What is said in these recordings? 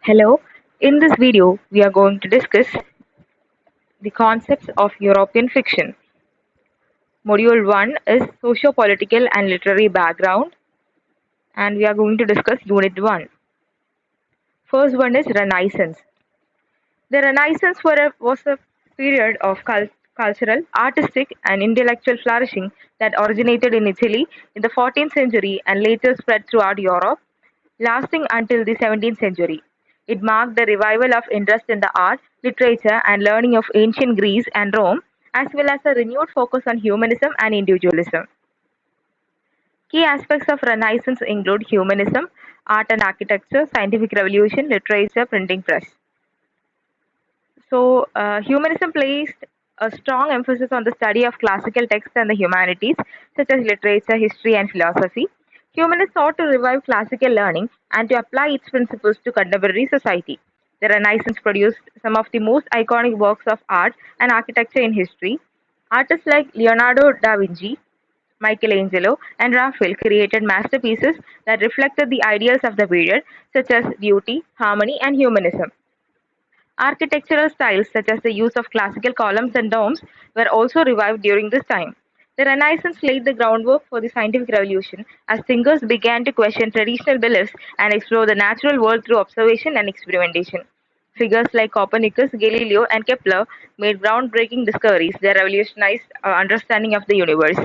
Hello, in this video we are going to discuss the concepts of European fiction. Module 1 is Socio-political and Literary Background, and we are going to discuss Unit 1. First one is Renaissance. The Renaissance was a period of cultural, artistic and intellectual flourishing that originated in Italy in the 14th century and later spread throughout Europe, lasting until the 17th century. It marked the revival of interest in the art, literature, and learning of ancient Greece and Rome, as well as a renewed focus on humanism and individualism. Key aspects of Renaissance include humanism, art and architecture, scientific revolution, literature, printing press. Humanism placed a strong emphasis on the study of classical texts and the humanities, such as literature, history, and philosophy. Humanists sought to revive classical learning and to apply its principles to contemporary society. The Renaissance produced some of the most iconic works of art and architecture in history. Artists like Leonardo da Vinci, Michelangelo, and Raphael created masterpieces that reflected the ideals of the period, such as beauty, harmony, and humanism. Architectural styles such as the use of classical columns and domes were also revived during this time. The Renaissance laid the groundwork for the scientific revolution as thinkers began to question traditional beliefs and explore the natural world through observation and experimentation. Figures like Copernicus, Galileo, and Kepler made groundbreaking discoveries that revolutionized our understanding of the universe.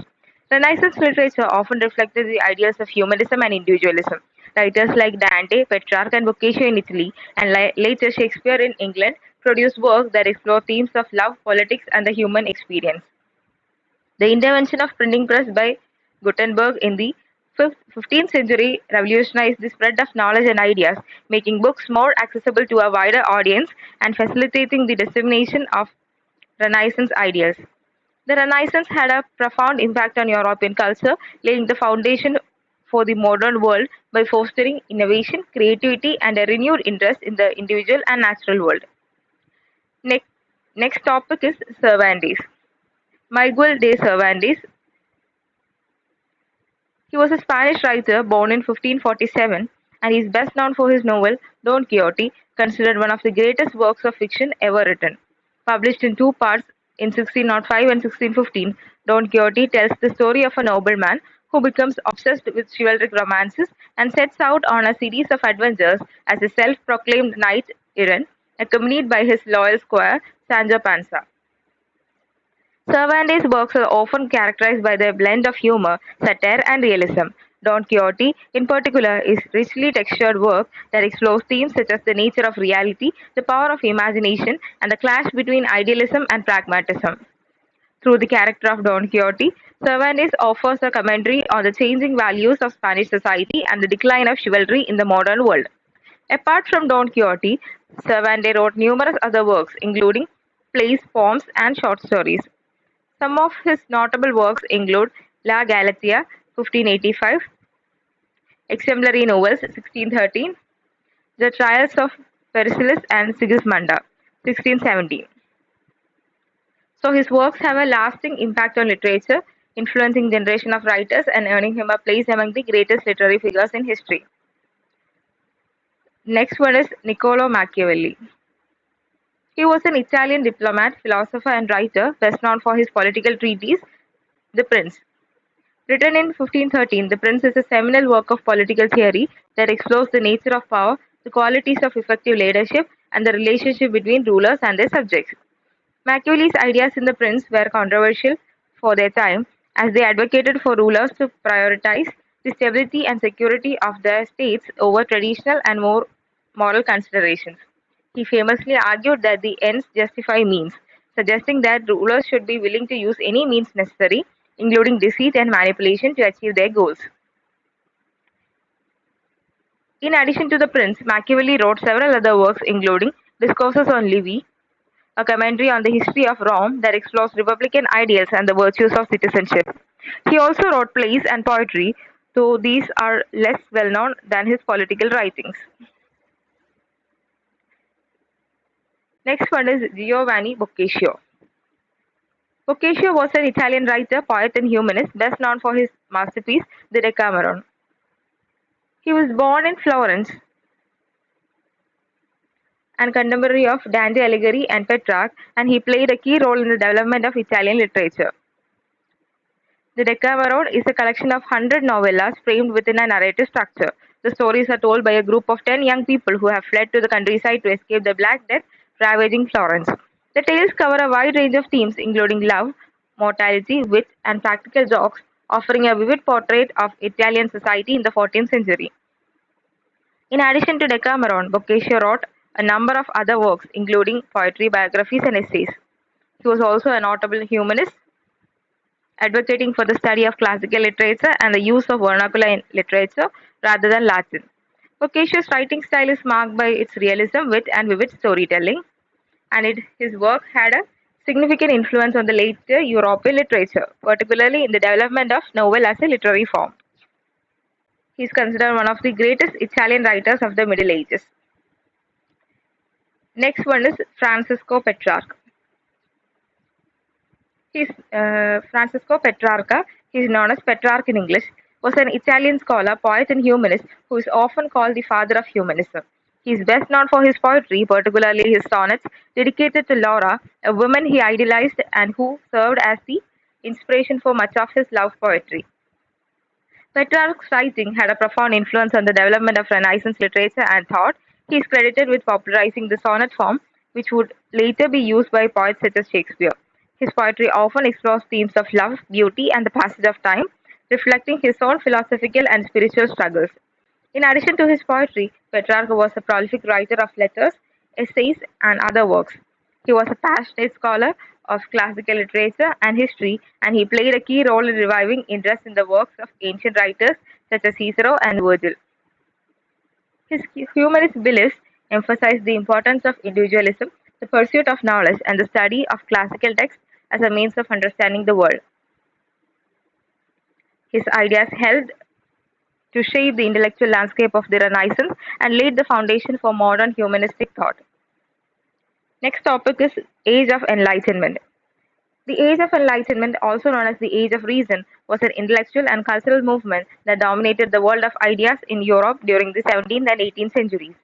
Renaissance literature often reflected the ideals of humanism and individualism. Writers like Dante, Petrarch, and Boccaccio in Italy, and later Shakespeare in England, produced works that explore themes of love, politics, and the human experience. The intervention of printing press by Gutenberg in the 15th century revolutionized the spread of knowledge and ideas, making books more accessible to a wider audience and facilitating the dissemination of Renaissance ideas. The Renaissance had a profound impact on European culture, laying the foundation for the modern world by fostering innovation, creativity, and a renewed interest in the individual and natural world. Next, next topic is Cervantes. Miguel de Cervantes. He was a Spanish writer born in 1547 and he is best known for his novel Don Quixote, considered one of the greatest works of fiction ever written. Published in two parts in 1605 and 1615, Don Quixote tells the story of a nobleman who becomes obsessed with chivalric romances and sets out on a series of adventures as a self-proclaimed knight errant, accompanied by his loyal squire Sancho Panza. Cervantes' works are often characterized by their blend of humor, satire, and realism. Don Quixote, in particular, is richly textured work that explores themes such as the nature of reality, the power of imagination, and the clash between idealism and pragmatism. Through the character of Don Quixote, Cervantes offers a commentary on the changing values of Spanish society and the decline of chivalry in the modern world. Apart from Don Quixote, Cervantes wrote numerous other works, including plays, poems, and short stories. Some of his notable works include La Galatea, 1585, Exemplary Novels, 1613, The Trials of Persiles and Sigismunda, 1617. So his works have a lasting impact on literature, influencing generation of writers and earning him a place among the greatest literary figures in history. Next one is Niccolo Machiavelli. He was an Italian diplomat, philosopher, and writer, best known for his political treatise, The Prince. Written in 1513, The Prince is a seminal work of political theory that explores the nature of power, the qualities of effective leadership, and the relationship between rulers and their subjects. Machiavelli's ideas in The Prince were controversial for their time, as they advocated for rulers to prioritize the stability and security of their states over traditional and more moral considerations. He famously argued that the ends justify means, suggesting that rulers should be willing to use any means necessary, including deceit and manipulation, to achieve their goals. In addition to The Prince, Machiavelli wrote several other works, including Discourses on Livy, a commentary on the history of Rome that explores republican ideals and the virtues of citizenship. He also wrote plays and poetry, though these are less well known than his political writings. Next one is Giovanni Boccaccio. Boccaccio was an Italian writer, poet, and humanist, best known for his masterpiece, The Decameron. He was born in Florence and contemporary of Dante Alighieri and Petrarch, and he played a key role in the development of Italian literature. The Decameron is a collection of 100 novellas framed within a narrative structure. The stories are told by a group of 10 young people who have fled to the countryside to escape the Black Death ravaging Florence. The tales cover a wide range of themes, including love, mortality, wit, and practical jokes, offering a vivid portrait of Italian society in the 14th century. In addition to Decameron, Boccaccio wrote a number of other works, including poetry, biographies, and essays. He was also a notable humanist, advocating for the study of classical literature and the use of vernacular in literature rather than Latin. Boccaccio's writing style is marked by its realism, wit, and vivid storytelling, and his work had a significant influence on the later European literature, particularly in the development of novel as a literary form. He is considered one of the greatest Italian writers of the Middle Ages. Next one is Francisco Petrarch. Francisco Petrarca, he is known as Petrarch in English, was an Italian scholar, poet, and humanist who is often called the father of humanism. He is best known for his poetry, particularly his sonnets dedicated to Laura, a woman he idolized and who served as the inspiration for much of his love poetry. Petrarch's writing had a profound influence on the development of Renaissance literature and thought. He is credited with popularizing the sonnet form, which would later be used by poets such as Shakespeare. His poetry often explores themes of love, beauty, and the passage of time, reflecting his own philosophical and spiritual struggles. In addition to his poetry, Petrarch was a prolific writer of letters, essays, and other works. He was a passionate scholar of classical literature and history, and he played a key role in reviving interest in the works of ancient writers such as Cicero and Virgil. His humanist beliefs emphasized the importance of individualism, the pursuit of knowledge, and the study of classical texts as a means of understanding the world. His ideas helped to shape the intellectual landscape of the Renaissance and laid the foundation for modern humanistic thought. Next topic is Age of Enlightenment. The Age of Enlightenment, also known as the Age of Reason, was an intellectual and cultural movement that dominated the world of ideas in Europe during the 17th and 18th centuries.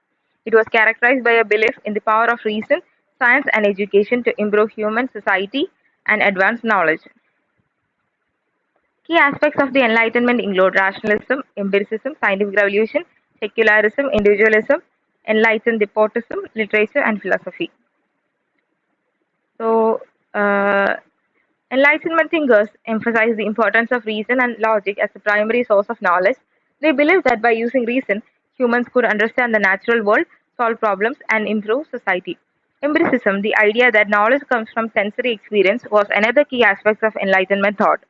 It was characterized by a belief in the power of reason, science, and education to improve human society and advance knowledge. Key aspects of the Enlightenment include rationalism, empiricism, scientific revolution, secularism, individualism, enlightened despotism, literature, and philosophy. So, Enlightenment thinkers emphasize the importance of reason and logic as the primary source of knowledge. They believed that by using reason, humans could understand the natural world, solve problems, and improve society. Empiricism, the idea that knowledge comes from sensory experience, was another key aspect of Enlightenment thought.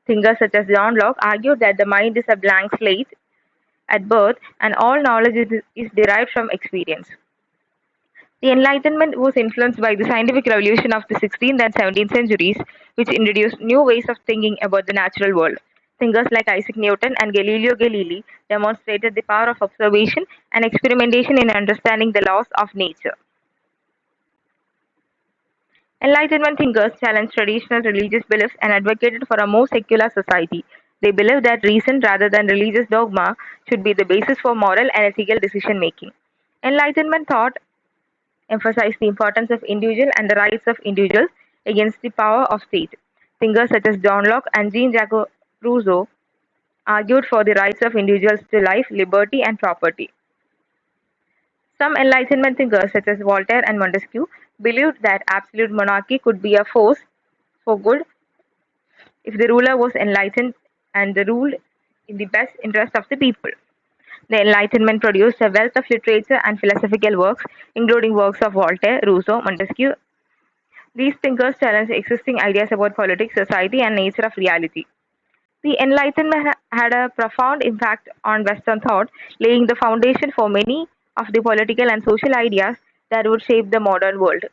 Thinkers such as John Locke argued that the mind is a blank slate at birth and all knowledge is derived from experience. The Enlightenment was influenced by the scientific revolution of the 16th and 17th centuries, which introduced new ways of thinking about the natural world. Thinkers like Isaac Newton and Galileo Galilei demonstrated the power of observation and experimentation in understanding the laws of nature. Enlightenment thinkers challenged traditional religious beliefs and advocated for a more secular society. They believed that reason rather than religious dogma should be the basis for moral and ethical decision making. Enlightenment thought emphasized the importance of individual and the rights of individuals against the power of state. Thinkers such as John Locke and Jean-Jacques Rousseau argued for the rights of individuals to life, liberty, and property. Some Enlightenment thinkers, such as Voltaire and Montesquieu, believed that absolute monarchy could be a force for good if the ruler was enlightened and the ruled in the best interest of the people. The Enlightenment produced a wealth of literature and philosophical works, including works of Voltaire, Rousseau, Montesquieu. These thinkers challenged existing ideas about politics, society, and nature of reality. The Enlightenment had a profound impact on Western thought, laying the foundation for many of the political and social ideas that would shape the modern world.